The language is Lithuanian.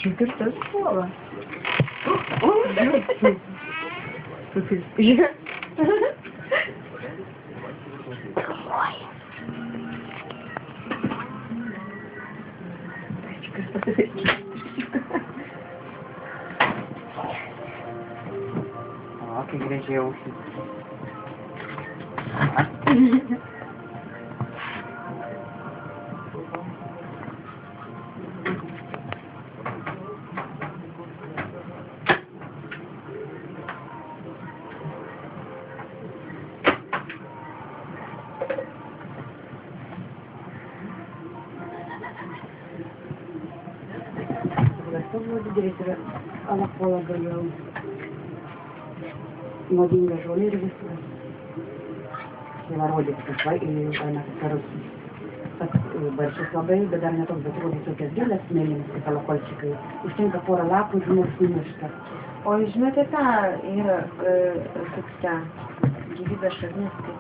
Šitą tas puola. Ó, que gražiai ausys. Buvo didelis ir alapola galėjau. Nuodinga žolė ir viskas. Tai va rodyti, kad barščius labai, bet dar netoks, bet rodyti tokias gėlės mėlynas, kaip alakolčikai. Užtenka porą lapų, žmogus numiršta. O žinote tą yra kaip tą gyvybės šaknis, kaip